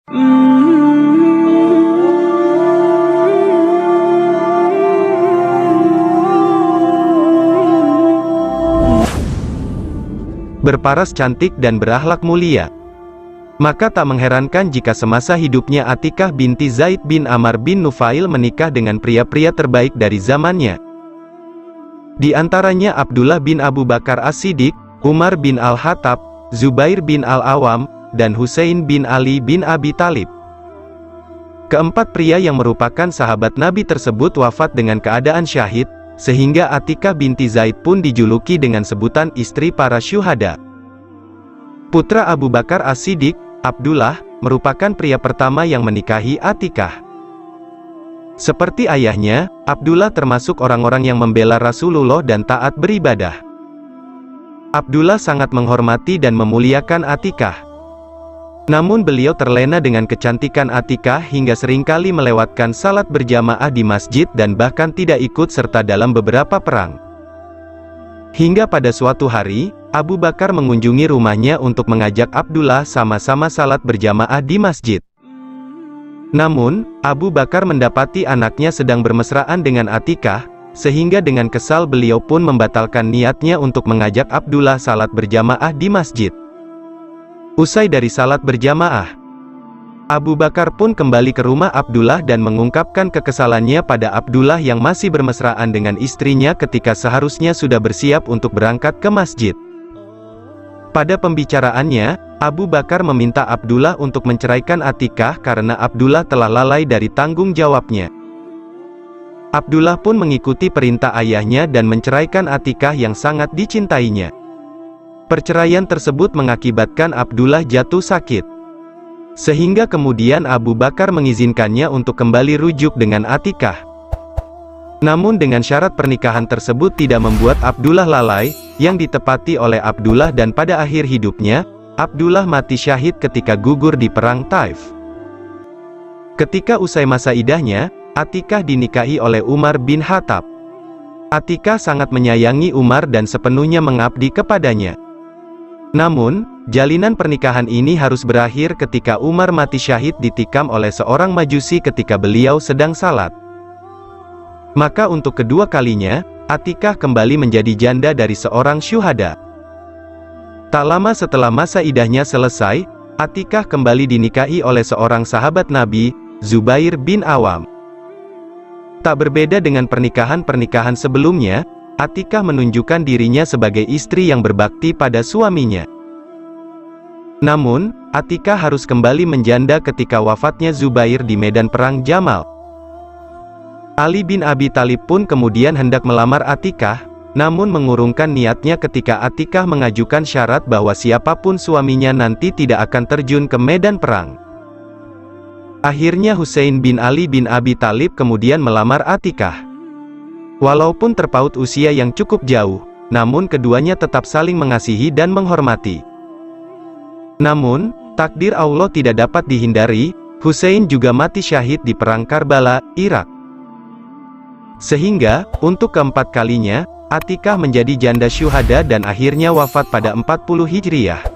Berparas cantik dan berakhlak mulia. Maka tak mengherankan jika semasa hidupnya Atikah binti Zaid bin Amr bin Nufail menikah dengan pria-pria terbaik dari zamannya. Di antaranya Abdullah bin Abu Bakar As-Siddiq, Umar bin Al-Khattab, Zubair bin Al-Awam, dan Husain bin Ali bin Abi Thalib. Keempat pria yang merupakan sahabat Nabi tersebut wafat dengan keadaan syahid, sehingga Atikah binti Zaid pun dijuluki dengan sebutan istri para syuhada. Putra Abu Bakar As-Siddiq, Abdullah, merupakan pria pertama yang menikahi Atikah. Seperti ayahnya, Abdullah termasuk orang-orang yang membela Rasulullah dan taat beribadah. Abdullah sangat menghormati dan memuliakan Atikah. Namun beliau terlena dengan kecantikan Atikah hingga seringkali melewatkan salat berjamaah di masjid dan bahkan tidak ikut serta dalam beberapa perang. Hingga pada suatu hari, Abu Bakar mengunjungi rumahnya untuk mengajak Abdullah sama-sama salat berjamaah di masjid. Namun, Abu Bakar mendapati anaknya sedang bermesraan dengan Atikah, sehingga dengan kesal beliau pun membatalkan niatnya untuk mengajak Abdullah salat berjamaah di masjid. Usai dari salat berjamaah, Abu Bakar pun kembali ke rumah Abdullah dan mengungkapkan kekesalannya pada Abdullah yang masih bermesraan dengan istrinya ketika seharusnya sudah bersiap untuk berangkat ke masjid. Pada pembicaraannya, Abu Bakar meminta Abdullah untuk menceraikan Atikah karena Abdullah telah lalai dari tanggung jawabnya. Abdullah pun mengikuti perintah ayahnya dan menceraikan Atikah yang sangat dicintainya. Perceraian tersebut mengakibatkan Abdullah jatuh sakit. Sehingga kemudian Abu Bakar mengizinkannya untuk kembali rujuk dengan Atikah. Namun dengan syarat pernikahan tersebut tidak membuat Abdullah lalai, yang ditepati oleh Abdullah dan pada akhir hidupnya, Abdullah mati syahid ketika gugur di perang Taif. Ketika usai masa idahnya, Atikah dinikahi oleh Umar bin Khattab. Atikah sangat menyayangi Umar dan sepenuhnya mengabdi kepadanya. Namun, jalinan pernikahan ini harus berakhir ketika Umar mati syahid ditikam oleh seorang majusi ketika beliau sedang salat. Maka untuk kedua kalinya, Atikah kembali menjadi janda dari seorang syuhada. Tak lama setelah masa idahnya selesai, Atikah kembali dinikahi oleh seorang sahabat Nabi, Zubair bin Awam. Tak berbeda dengan pernikahan-pernikahan sebelumnya, Atikah menunjukkan dirinya sebagai istri yang berbakti pada suaminya. Namun, Atikah harus kembali menjanda ketika wafatnya Zubair di medan perang Jamal. Ali bin Abi Thalib pun kemudian hendak melamar Atikah, namun mengurungkan niatnya ketika Atikah mengajukan syarat bahwa siapapun suaminya nanti tidak akan terjun ke medan perang. Akhirnya Husain bin Ali bin Abi Thalib kemudian melamar Atikah. Walaupun terpaut usia yang cukup jauh, namun keduanya tetap saling mengasihi dan menghormati. Namun, takdir Allah tidak dapat dihindari, Husain juga mati syahid di perang Karbala, Irak. Sehingga, untuk keempat kalinya, Atikah menjadi janda syuhada dan akhirnya wafat pada 40 Hijriyah.